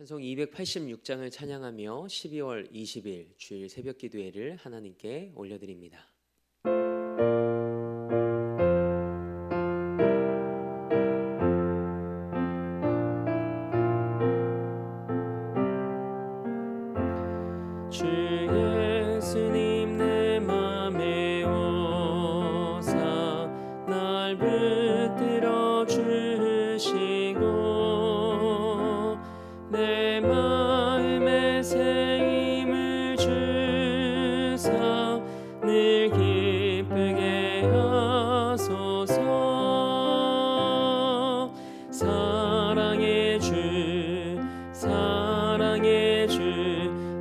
찬송 286장을 찬양하며 12월 20일 주일 새벽 기도회를 하나님께 올려드립니다. 주 예수님 내 맘에 오사 날 붙들어 주시고 내 마음에 새 힘을 주사 늘 기쁘게 하소서. 사랑의 주 사랑의 주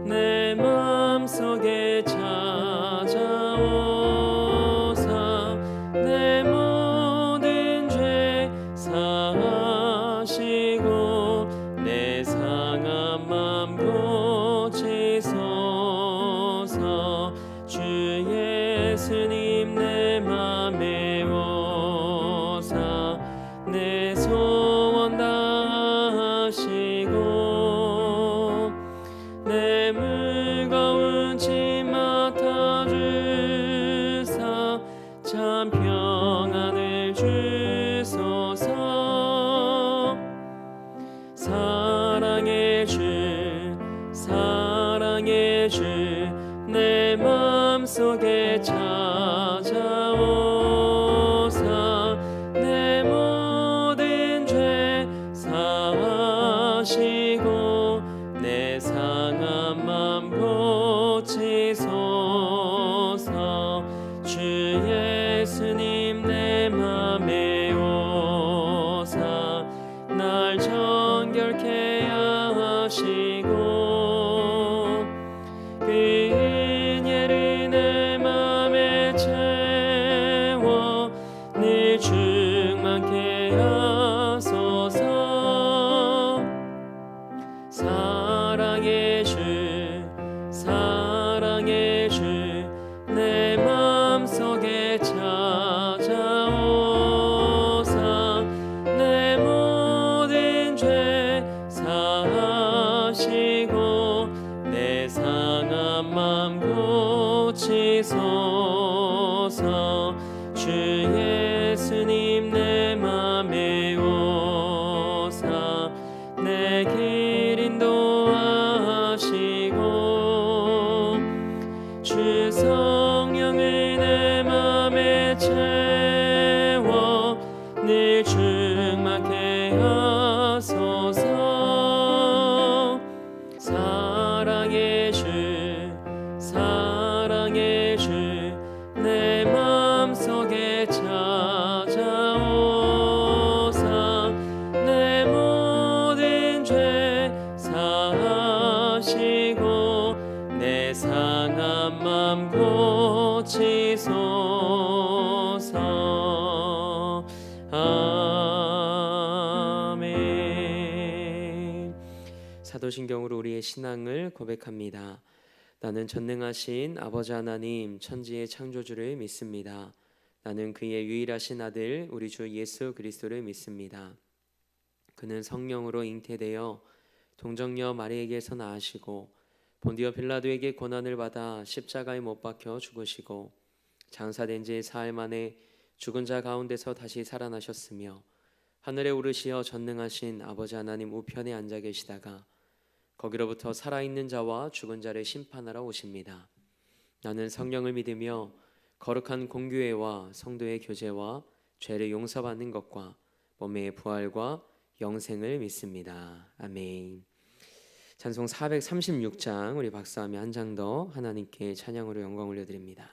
내 마음속에 찾아오사 내 모든 죄 사하시고 내 상한 맘 고치소서. 주 예수님 내 맘에 오사 내 소원 다하시고 내 무거운 짐 맡아주사 참 평안을 주소서. 사랑의 주 사랑의 주 내 마음속에 찾아오사 내 모든 죄 사하시고 내 상한 맘 고치소서. 주 예수님 내 맘에 오사 날 정결케 하시고 그 은혜를 내 맘에 채워 늘 충만케 하소서. 사랑의 주 사랑의 주 내 마음속에 찾아오사 내 모든 죄 사하시고 내 상한 맘 고치소서. 주 예수님 내 맘에 오사 내 길 인도하시고 주 성령을 내 맘에 채워 늘 충만케 하소서. 사랑의 주 사랑의 주 내 마음속에 찾아오사 내 모든 죄 사하시고 내 상한 맘 고치소서. 아멘. 사도신경으로 우리의 신앙을 고백합니다. 나는 전능하신 아버지 하나님 천지의 창조주를 믿습니다. 나는 그의 유일하신 아들 우리 주 예수 그리스도를 믿습니다. 그는 성령으로 잉태되어 동정녀 마리에게서 나으시고 본디오 빌라도에게 고난을 받아 십자가에 못 박혀 죽으시고 장사된 지 사흘 만에 죽은 자 가운데서 다시 살아나셨으며 하늘에 오르시어 전능하신 아버지 하나님 우편에 앉아 계시다가 거기로부터 살아있는 자와 죽은 자를 심판하러 오십니다. 나는 성령을 믿으며 거룩한 공교회와 성도의 교제와 죄를 용서받는 것과 몸의 부활과 영생을 믿습니다. 아멘. 찬송 436장 우리 박수하며 한 장 더 하나님께 찬양으로 영광 올려드립니다.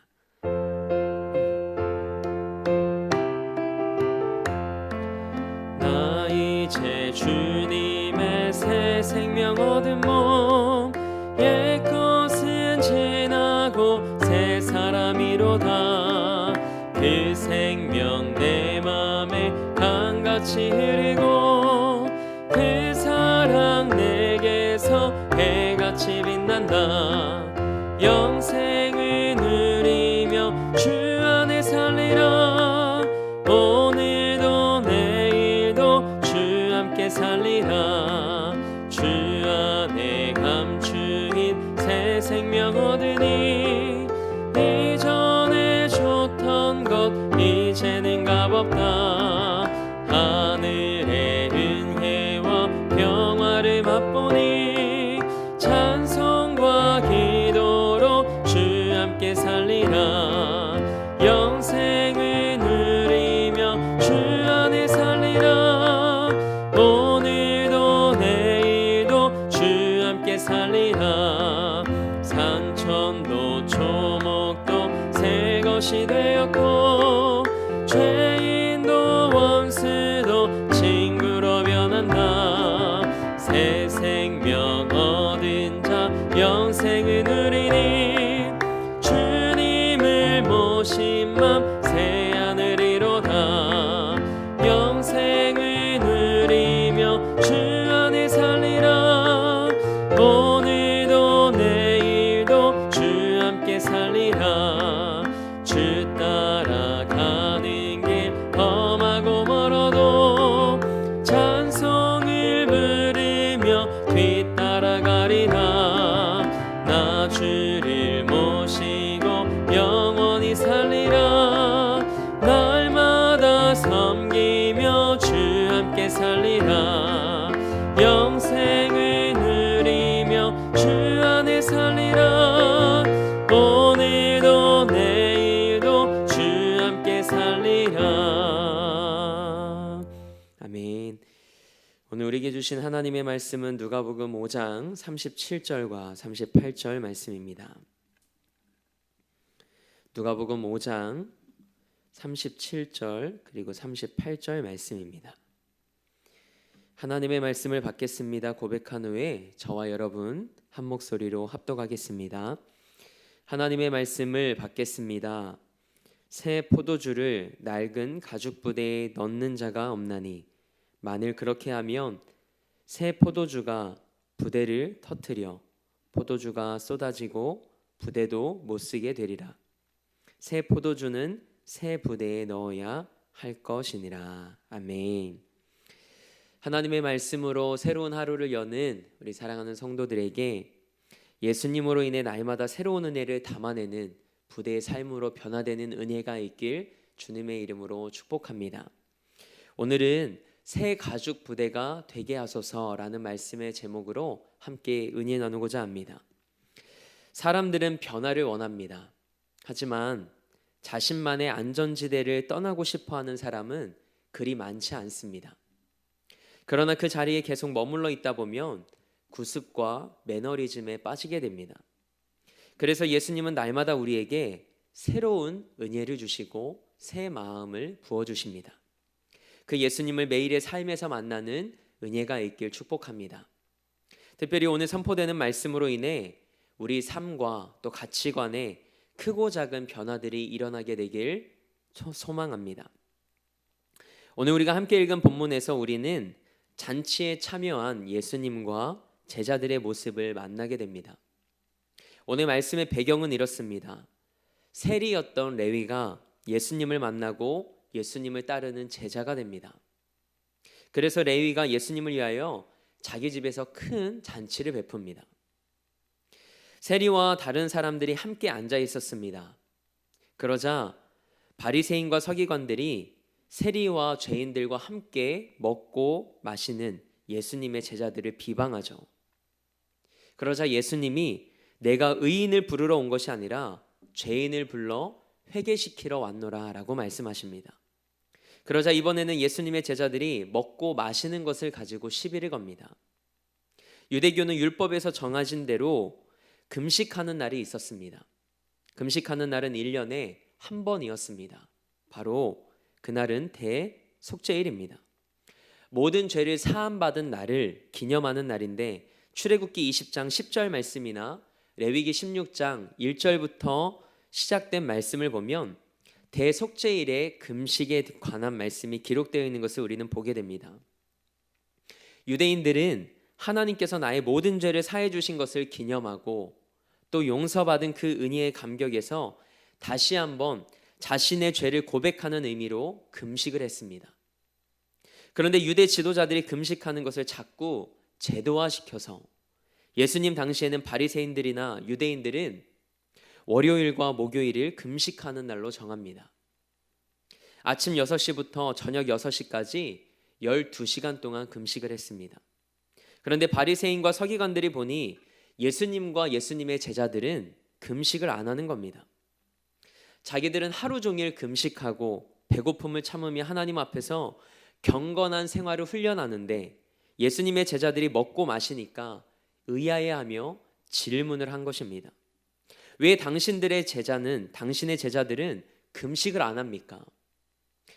나 이제 주님의 새 생명 얻은 몸 옛 것은 지나고 새 사람이로다. 그 생명 내 맘에 강같이 흐르고 그 사랑 내게서 해같이 빛난다. 영생을 누리며 주 안에 살리라. 오늘도 내일도 주 함께 살리라. 주 안에 감추인 새 생명 얻으니 이전에 줬던 것 이제는 값없다. 하늘의 은혜와 평화를 맛보니 찬송과 기도로 주 함께 살리라. 영생을 누리며 주 안에 살리라. 오늘도 내일도 주 함께 살리라. 산천도 초목도 새 것이 되었고 죄인도 원수도 친구로 변한다. 새 생명 얻은 자 영생을 누리니 주님을 모신 맘 새 하늘이로다. 영생을 누리며 주 안에 살리라. 오늘도 내일도 주 함께 살리라. 주 따라가는 길 험하고 멀어도 찬송을 부르며 뒤따라가리라. 나 주를 모시고 영원히 살리라. 날마다 섬기며 주 함께 살리라. 영생을 누리며 주 안에 살리라. 오늘도 내일도 주 함께 살리라. 아멘. 오늘 우리에게 주신 하나님의 말씀은 누가복음 5장 37절과 38절 말씀입니다. 누가복음 5장 37절 그리고 38절 말씀입니다. 하나님의 말씀을 받겠습니다 고백한 후에 저와 여러분 한 목소리로 합독하겠습니다. 하나님의 말씀을 받겠습니다. 새 포도주를 낡은 가죽 부대에 넣는 자가 없나니 만일 그렇게 하면 새 포도주가 부대를 터뜨려 포도주가 쏟아지고 부대도 못 쓰게 되리라. 새 포도주는 새 부대에 넣어야 할 것이니라. 아멘. 하나님의 말씀으로 새로운 하루를 여는 우리 사랑하는 성도들에게 예수님으로 인해 날마다 새로운 은혜를 담아내는 부대의 삶으로 변화되는 은혜가 있길 주님의 이름으로 축복합니다. 오늘은 새 가죽 부대가 되게 하소서라는 말씀의 제목으로 함께 은혜 나누고자 합니다. 사람들은 변화를 원합니다. 하지만 자신만의 안전지대를 떠나고 싶어하는 사람은 그리 많지 않습니다. 그러나 그 자리에 계속 머물러 있다 보면 구습과 매너리즘에 빠지게 됩니다. 그래서 예수님은 날마다 우리에게 새로운 은혜를 주시고 새 마음을 부어주십니다. 그 예수님을 매일의 삶에서 만나는 은혜가 있길 축복합니다. 특별히 오늘 선포되는 말씀으로 인해 우리 삶과 또 가치관에 크고 작은 변화들이 일어나게 되길 소망합니다. 오늘 우리가 함께 읽은 본문에서 우리는 잔치에 참여한 예수님과 제자들의 모습을 만나게 됩니다. 오늘 말씀의 배경은 이렇습니다. 세리였던 레위가 예수님을 만나고 예수님을 따르는 제자가 됩니다. 그래서 레위가 예수님을 위하여 자기 집에서 큰 잔치를 베풉니다. 세리와 다른 사람들이 함께 앉아 있었습니다. 그러자 바리새인과 서기관들이 세리와 죄인들과 함께 먹고 마시는 예수님의 제자들을 비방하죠. 그러자 예수님이 내가 의인을 부르러 온 것이 아니라 죄인을 불러 회개시키러 왔노라 라고 말씀하십니다. 그러자 이번에는 예수님의 제자들이 먹고 마시는 것을 가지고 시비를 겁니다. 유대교는 율법에서 정해진 대로 금식하는 날이 있었습니다. 금식하는 날은 1년에 한 번이었습니다. 바로 그날은 대속죄일입니다. 모든 죄를 사함받은 날을 기념하는 날인데 출애굽기 20장 10절 말씀이나 레위기 16장 1절부터 시작된 말씀을 보면 대속죄일의 금식에 관한 말씀이 기록되어 있는 것을 우리는 보게 됩니다. 유대인들은 하나님께서 나의 모든 죄를 사해 주신 것을 기념하고 또 용서받은 그 은혜의 감격에서 다시 한번 자신의 죄를 고백하는 의미로 금식을 했습니다. 그런데 유대 지도자들이 금식하는 것을 자꾸 제도화시켜서 예수님 당시에는 바리새인들이나 유대인들은 월요일과 목요일을 금식하는 날로 정합니다. 아침 6시부터 저녁 6시까지 12시간 동안 금식을 했습니다. 그런데 바리새인과 서기관들이 보니 예수님과 예수님의 제자들은 금식을 안 하는 겁니다. 자기들은 하루 종일 금식하고 배고픔을 참으며 하나님 앞에서 경건한 생활을 훈련하는데 예수님의 제자들이 먹고 마시니까 의아해하며 질문을 한 것입니다. 왜 당신의 제자들은 금식을 안 합니까?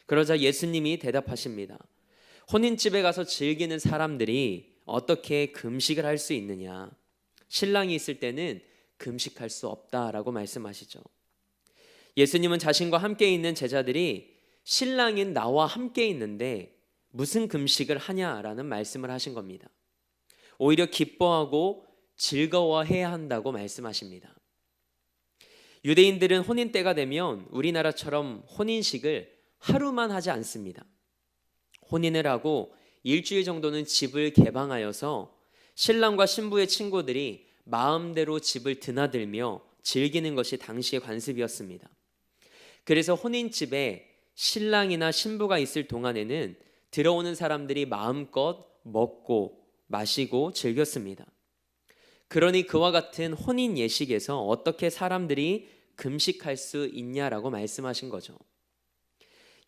그러자 예수님이 대답하십니다. 혼인집에 가서 즐기는 사람들이 어떻게 금식을 할 수 있느냐? 신랑이 있을 때는 금식할 수 없다라고 말씀하시죠. 예수님은 자신과 함께 있는 제자들이 신랑인 나와 함께 있는데 무슨 금식을 하냐라는 말씀을 하신 겁니다. 오히려 기뻐하고 즐거워해야 한다고 말씀하십니다. 유대인들은 혼인 때가 되면 우리나라처럼 혼인식을 하루만 하지 않습니다. 혼인을 하고 일주일 정도는 집을 개방하여서 신랑과 신부의 친구들이 마음대로 집을 드나들며 즐기는 것이 당시의 관습이었습니다. 그래서 혼인집에 신랑이나 신부가 있을 동안에는 들어오는 사람들이 마음껏 먹고 마시고 즐겼습니다. 그러니 그와 같은 혼인 예식에서 어떻게 사람들이 금식할 수 있냐라고 말씀하신 거죠.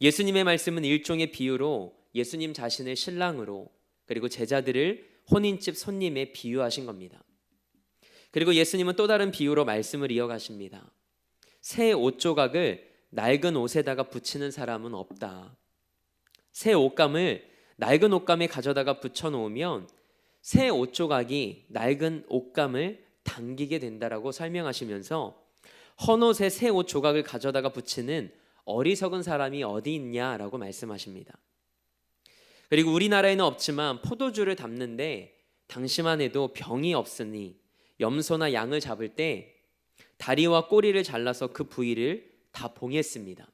예수님의 말씀은 일종의 비유로 예수님 자신을 신랑으로 그리고 제자들을 혼인집 손님에 비유하신 겁니다. 그리고 예수님은 또 다른 비유로 말씀을 이어가십니다. 새 옷조각을 낡은 옷에다가 붙이는 사람은 없다. 새 옷감을 낡은 옷감에 가져다가 붙여놓으면 새 옷조각이 낡은 옷감을 당기게 된다라고 설명하시면서 헌옷에 새 옷 조각을 가져다가 붙이는 어리석은 사람이 어디 있냐라고 말씀하십니다. 그리고 우리나라에는 없지만 포도주를 담는데 당시만 해도 병이 없으니 염소나 양을 잡을 때 다리와 꼬리를 잘라서 그 부위를 다 봉했습니다.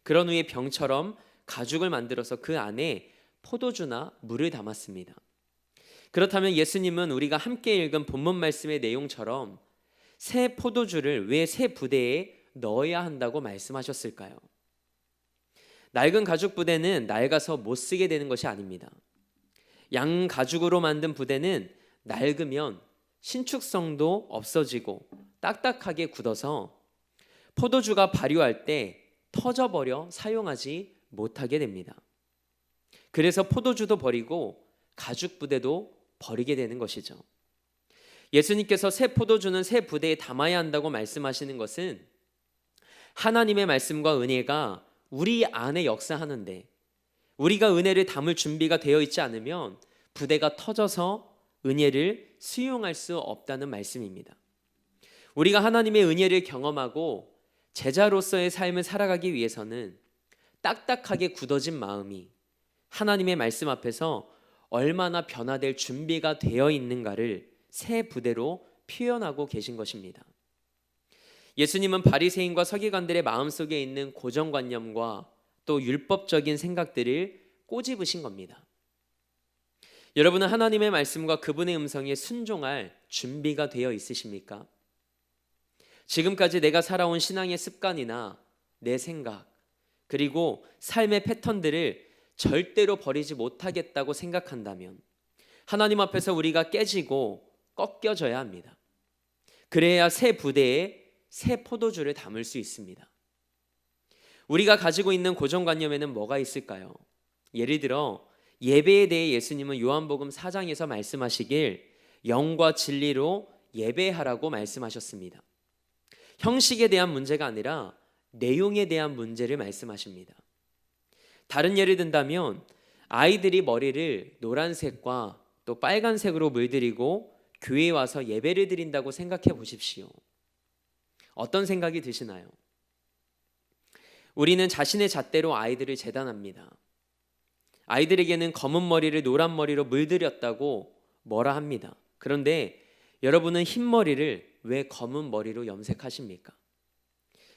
그런 후에 병처럼 가죽을 만들어서 그 안에 포도주나 물을 담았습니다. 그렇다면 예수님은 우리가 함께 읽은 본문 말씀의 내용처럼 새 포도주를 왜 새 부대에 넣어야 한다고 말씀하셨을까요? 낡은 가죽 부대는 낡아서 못 쓰게 되는 것이 아닙니다. 양 가죽으로 만든 부대는 낡으면 신축성도 없어지고 딱딱하게 굳어서 포도주가 발효할 때 터져버려 사용하지 못하게 됩니다. 그래서 포도주도 버리고 가죽 부대도 버리게 되는 것이죠. 예수님께서 새 포도주는 새 부대에 담아야 한다고 말씀하시는 것은 하나님의 말씀과 은혜가 우리 안에 역사하는데 우리가 은혜를 담을 준비가 되어 있지 않으면 부대가 터져서 은혜를 수용할 수 없다는 말씀입니다. 우리가 하나님의 은혜를 경험하고 제자로서의 삶을 살아가기 위해서는 딱딱하게 굳어진 마음이 하나님의 말씀 앞에서 얼마나 변화될 준비가 되어 있는가를 새 부대로 표현하고 계신 것입니다. 예수님은 바리새인과 서기관들의 마음속에 있는 고정관념과 또 율법적인 생각들을 꼬집으신 겁니다. 여러분은 하나님의 말씀과 그분의 음성에 순종할 준비가 되어 있으십니까? 지금까지 내가 살아온 신앙의 습관이나 내 생각 그리고 삶의 패턴들을 절대로 버리지 못하겠다고 생각한다면 하나님 앞에서 우리가 깨지고 꺾여져야 합니다. 그래야 새 부대에 새 포도주를 담을 수 있습니다. 우리가 가지고 있는 고정관념에는 뭐가 있을까요? 예를 들어 예배에 대해 예수님은 요한복음 4장에서 말씀하시길 영과 진리로 예배하라고 말씀하셨습니다. 형식에 대한 문제가 아니라 내용에 대한 문제를 말씀하십니다. 다른 예를 든다면 아이들이 머리를 노란색과 또 빨간색으로 물들이고 교회에 와서 예배를 드린다고 생각해 보십시오. 어떤 생각이 드시나요? 우리는 자신의 잣대로 아이들을 재단합니다. 아이들에게는 검은 머리를 노란 머리로 물들였다고 뭐라 합니다. 그런데 여러분은 흰 머리를 왜 검은 머리로 염색하십니까?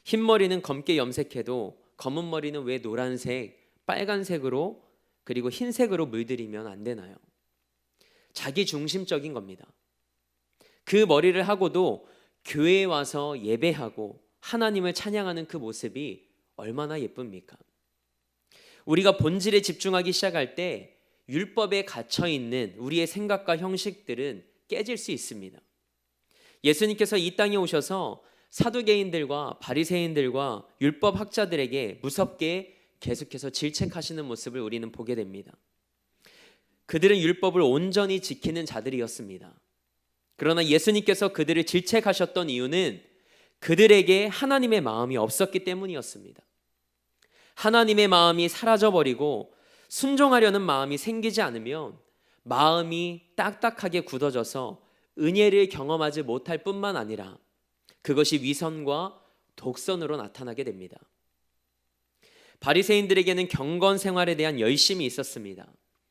흰 머리는 검게 염색해도 검은 머리는 왜 노란색, 빨간색으로 그리고 흰색으로 물들이면 안 되나요? 자기 중심적인 겁니다. 그 머리를 하고도 교회에 와서 예배하고 하나님을 찬양하는 그 모습이 얼마나 예쁩니까? 우리가 본질에 집중하기 시작할 때 율법에 갇혀 있는 우리의 생각과 형식들은 깨질 수 있습니다. 예수님께서 이 땅에 오셔서 사두개인들과 바리새인들과 율법 학자들에게 무섭게 계속해서 질책하시는 모습을 우리는 보게 됩니다. 그들은 율법을 온전히 지키는 자들이었습니다. 그러나 예수님께서 그들을 질책하셨던 이유는 그들에게 하나님의 마음이 없었기 때문이었습니다. 하나님의 마음이 사라져버리고 순종하려는 마음이 생기지 않으면 마음이 딱딱하게 굳어져서 은혜를 경험하지 못할 뿐만 아니라 그것이 위선과 독선으로 나타나게 됩니다. 바리새인들에게는 경건 생활에 대한 열심이 있었습니다.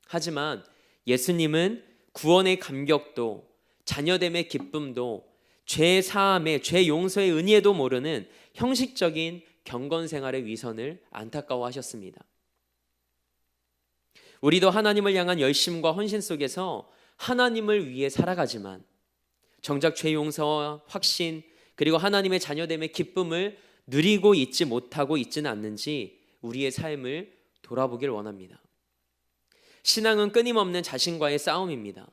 하지만 예수님은 구원의 감격도 자녀됨의 기쁨도 죄 사함의 죄 용서의 은혜도 모르는 형식적인 경건 생활의 위선을 안타까워하셨습니다. 우리도 하나님을 향한 열심과 헌신 속에서 하나님을 위해 살아가지만 정작 죄 용서와 확신 그리고 하나님의 자녀됨의 기쁨을 누리고 있지 못하고 있지는 않는지 우리의 삶을 돌아보길 원합니다. 신앙은 끊임없는 자신과의 싸움입니다.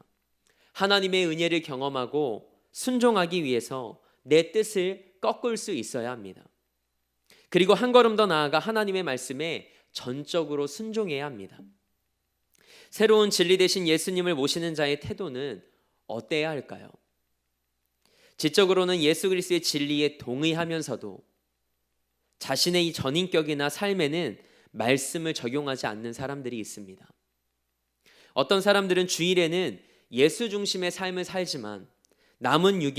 하나님의 은혜를 경험하고 순종하기 위해서 내 뜻을 꺾을 수 있어야 합니다. 그리고 한 걸음 더 나아가 하나님의 말씀에 전적으로 순종해야 합니다. 새로운 진리 되신 예수님을 모시는 자의 태도는 어때야 할까요? 지적으로는 예수 그리스도의 진리에 동의하면서도 자신의 이 전인격이나 삶에는 말씀을 적용하지 않는 사람들이 있습니다. 어떤 사람들은 주일에는 예수 중심의 삶을 살지만 나머지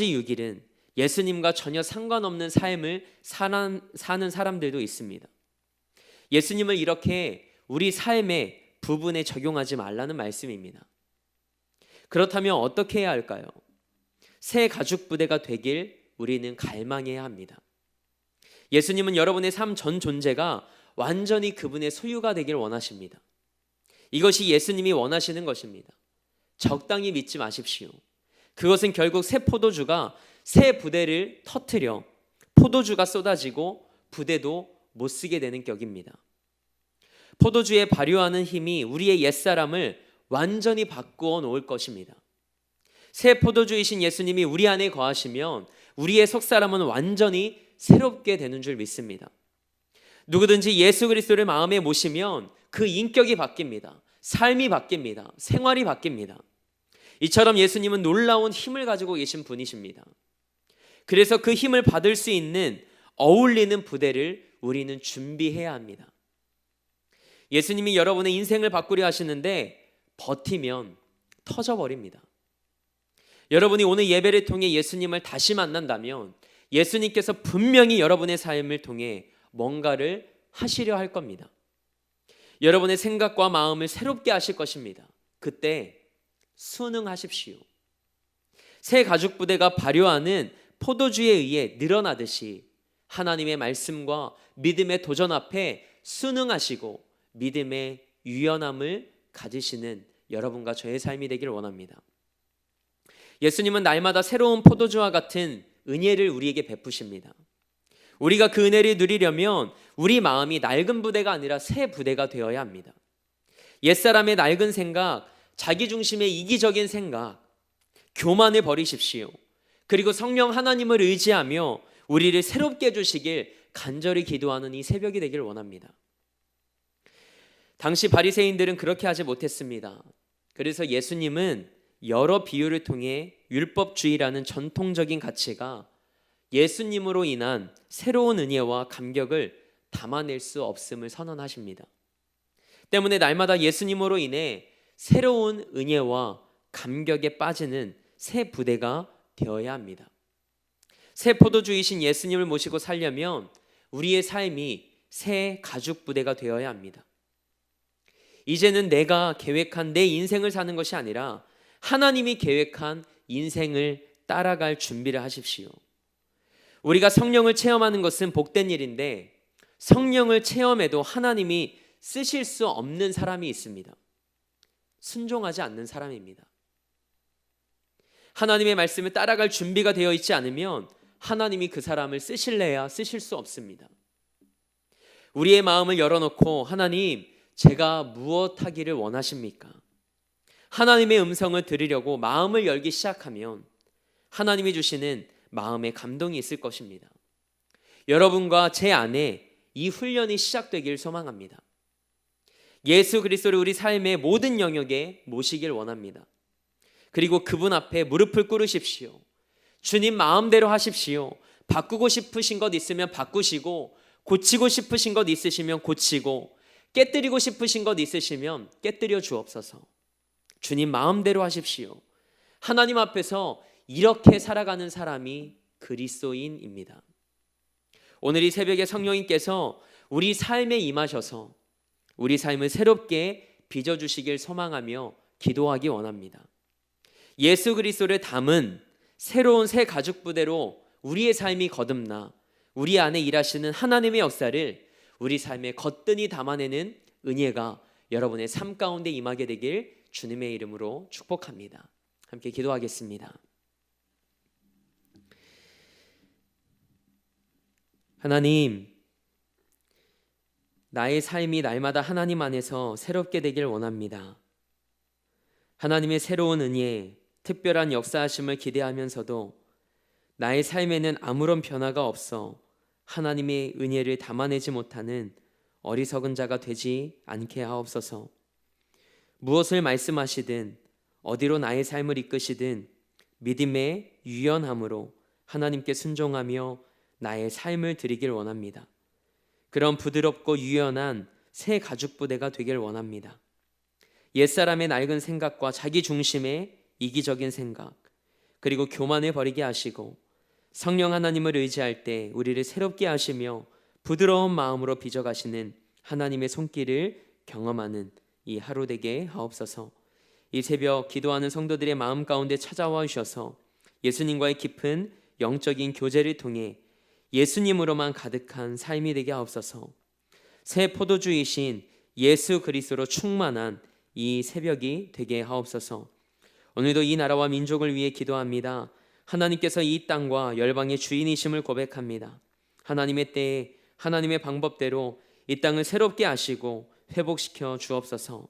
6일은 예수님과 전혀 상관없는 삶을 사는 사람들도 있습니다. 예수님을 이렇게 우리 삶의 부분에 적용하지 말라는 말씀입니다. 그렇다면 어떻게 해야 할까요? 새 가죽 부대가 되길 우리는 갈망해야 합니다. 예수님은 여러분의 삶 전 존재가 완전히 그분의 소유가 되길 원하십니다. 이것이 예수님이 원하시는 것입니다. 적당히 믿지 마십시오. 그것은 결국 새 포도주가 새 부대를 터뜨려 포도주가 쏟아지고 부대도 못 쓰게 되는 격입니다. 포도주에 발효하는 힘이 우리의 옛사람을 완전히 바꾸어 놓을 것입니다. 새 포도주이신 예수님이 우리 안에 거하시면 우리의 속사람은 완전히 새롭게 되는 줄 믿습니다. 누구든지 예수 그리스도를 마음에 모시면 그 인격이 바뀝니다. 삶이 바뀝니다. 생활이 바뀝니다. 이처럼 예수님은 놀라운 힘을 가지고 계신 분이십니다. 그래서 그 힘을 받을 수 있는 어울리는 부대를 우리는 준비해야 합니다. 예수님이 여러분의 인생을 바꾸려 하시는데 버티면 터져버립니다. 여러분이 오늘 예배를 통해 예수님을 다시 만난다면 예수님께서 분명히 여러분의 삶을 통해 뭔가를 하시려 할 겁니다. 여러분의 생각과 마음을 새롭게 하실 것입니다. 그때 순응하십시오. 새 가죽 부대가 발효하는 포도주에 의해 늘어나듯이 하나님의 말씀과 믿음의 도전 앞에 순응하시고 믿음의 유연함을 가지시는 여러분과 저의 삶이 되길 원합니다. 예수님은 날마다 새로운 포도주와 같은 은혜를 우리에게 베푸십니다. 우리가 그 은혜를 누리려면 우리 마음이 낡은 부대가 아니라 새 부대가 되어야 합니다. 옛사람의 낡은 생각, 자기중심의 이기적인 생각, 교만을 버리십시오. 그리고 성령 하나님을 의지하며 우리를 새롭게 해주시길 간절히 기도하는 이 새벽이 되길 원합니다. 당시 바리새인들은 그렇게 하지 못했습니다. 그래서 예수님은 여러 비유를 통해 율법주의라는 전통적인 가치가 예수님으로 인한 새로운 은혜와 감격을 담아낼 수 없음을 선언하십니다. 때문에 날마다 예수님으로 인해 새로운 은혜와 감격에 빠지는 새 부대가 되어야 합니다. 새 포도주이신 예수님을 모시고 살려면 우리의 삶이 새 가죽 부대가 되어야 합니다. 이제는 내가 계획한 내 인생을 사는 것이 아니라 하나님이 계획한 인생을 따라갈 준비를 하십시오. 우리가 성령을 체험하는 것은 복된 일인데 성령을 체험해도 하나님이 쓰실 수 없는 사람이 있습니다. 순종하지 않는 사람입니다. 하나님의 말씀을 따라갈 준비가 되어 있지 않으면 하나님이 그 사람을 쓰실래야 쓰실 수 없습니다. 우리의 마음을 열어놓고 하나님, 제가 무엇 하기를 원하십니까? 하나님의 음성을 들으려고 마음을 열기 시작하면 하나님이 주시는 마음의 감동이 있을 것입니다. 여러분과 제 안에 이 훈련이 시작되길 소망합니다. 예수 그리스도를 우리 삶의 모든 영역에 모시길 원합니다. 그리고 그분 앞에 무릎을 꿇으십시오. 주님 마음대로 하십시오. 바꾸고 싶으신 것 있으면 바꾸시고, 고치고 싶으신 것 있으시면 고치고, 깨뜨리고 싶으신 것 있으시면 깨뜨려 주옵소서. 주님 마음대로 하십시오. 하나님 앞에서 이렇게 살아가는 사람이 그리스도인입니다. 오늘 이 새벽에 성령님께서 우리 삶에 임하셔서 우리 삶을 새롭게 빚어주시길 소망하며 기도하기 원합니다. 예수 그리스도를 담은 새로운 새 가죽 부대로 우리의 삶이 거듭나 우리 안에 일하시는 하나님의 역사를 우리 삶에 거뜬히 담아내는 은혜가 여러분의 삶 가운데 임하게 되길 주님의 이름으로 축복합니다. 함께 기도하겠습니다. 하나님, 나의 삶이 날마다 하나님 안에서 새롭게 되길 원합니다. 하나님의 새로운 은혜, 특별한 역사하심을 기대하면서도 나의 삶에는 아무런 변화가 없어 하나님의 은혜를 담아내지 못하는 어리석은 자가 되지 않게 하옵소서. 무엇을 말씀하시든 어디로 나의 삶을 이끄시든 믿음의 유연함으로 하나님께 순종하며 나의 삶을 드리길 원합니다. 그런 부드럽고 유연한 새 가죽 부대가 되길 원합니다. 옛사람의 낡은 생각과 자기 중심의 이기적인 생각, 그리고 교만을 버리게 하시고 성령 하나님을 의지할 때 우리를 새롭게 하시며 부드러운 마음으로 빚어가시는 하나님의 손길을 경험하는 이 하루 되게 하옵소서. 이 새벽 기도하는 성도들의 마음 가운데 찾아와 주셔서 예수님과의 깊은 영적인 교제를 통해 예수님으로만 가득한 삶이 되게 하옵소서. 새 포도주이신 예수 그리스도로 충만한 이 새벽이 되게 하옵소서. 오늘도 이 나라와 민족을 위해 기도합니다. 하나님께서 이 땅과 열방의 주인이심을 고백합니다. 하나님의 때에 하나님의 방법대로 이 땅을 새롭게 하시고 회복시켜 주옵소서.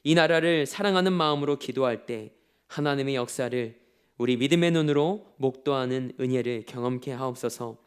이 나라를 사랑하는 마음으로 기도할 때 하나님의 역사를 우리 믿음의 눈으로 목도하는 은혜를 경험케 하옵소서.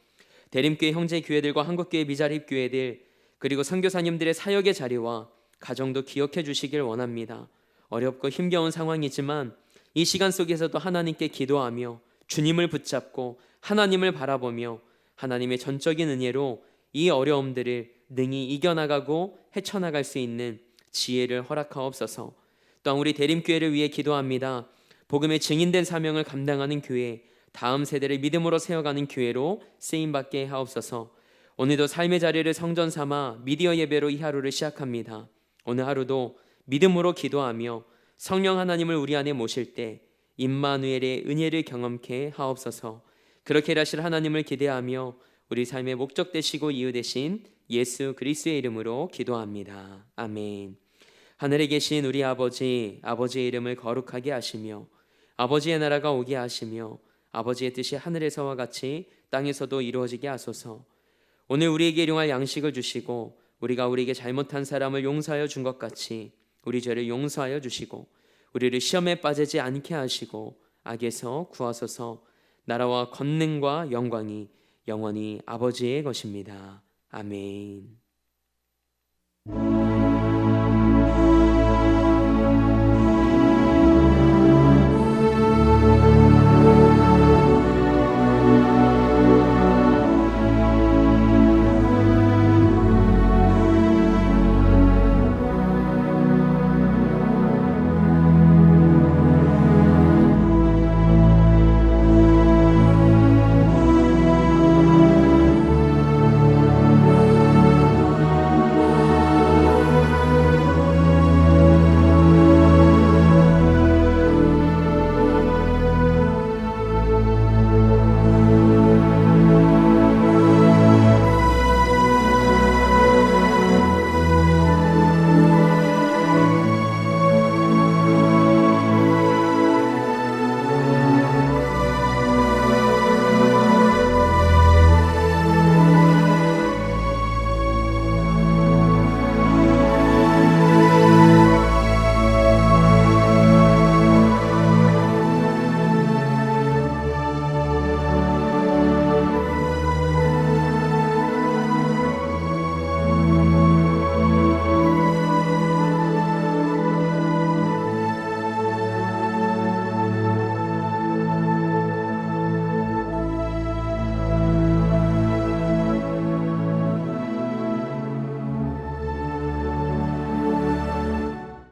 대림교회 형제교회들과 한국교회 미자립교회들, 그리고 선교사님들의 사역의 자리와 가정도 기억해 주시길 원합니다. 어렵고 힘겨운 상황이지만 이 시간 속에서도 하나님께 기도하며 주님을 붙잡고 하나님을 바라보며 하나님의 전적인 은혜로 이 어려움들을 능히 이겨나가고 헤쳐나갈 수 있는 지혜를 허락하옵소서. 또한 우리 대림교회를 위해 기도합니다. 복음의 증인된 사명을 감당하는 교회, 다음 세대를 믿음으로 세워가는 교회로 쓰임받게 하옵소서. 오늘도 삶의 자리를 성전 삼아 미디어 예배로 이 하루를 시작합니다. 오늘 하루도 믿음으로 기도하며 성령 하나님을 우리 안에 모실 때 임마누엘의 은혜를 경험케 하옵소서. 그렇게 일하실 하나님을 기대하며 우리 삶의 목적 되시고 이유 되신 예수 그리스도의 이름으로 기도합니다. 아멘. 하늘에 계신 우리 아버지, 아버지의 이름을 거룩하게 하시며 아버지의 나라가 오게 하시며 아버지의 뜻이 하늘에서와 같이 땅에서도 이루어지게 하소서. 오늘 우리에게 일용할 양식을 주시고 우리가 우리에게 잘못한 사람을 용서하여 준 것 같이 우리 죄를 용서하여 주시고 우리를 시험에 빠지지 않게 하시고 악에서 구하소서. 나라와 권능과 영광이 영원히 아버지의 것입니다. 아멘.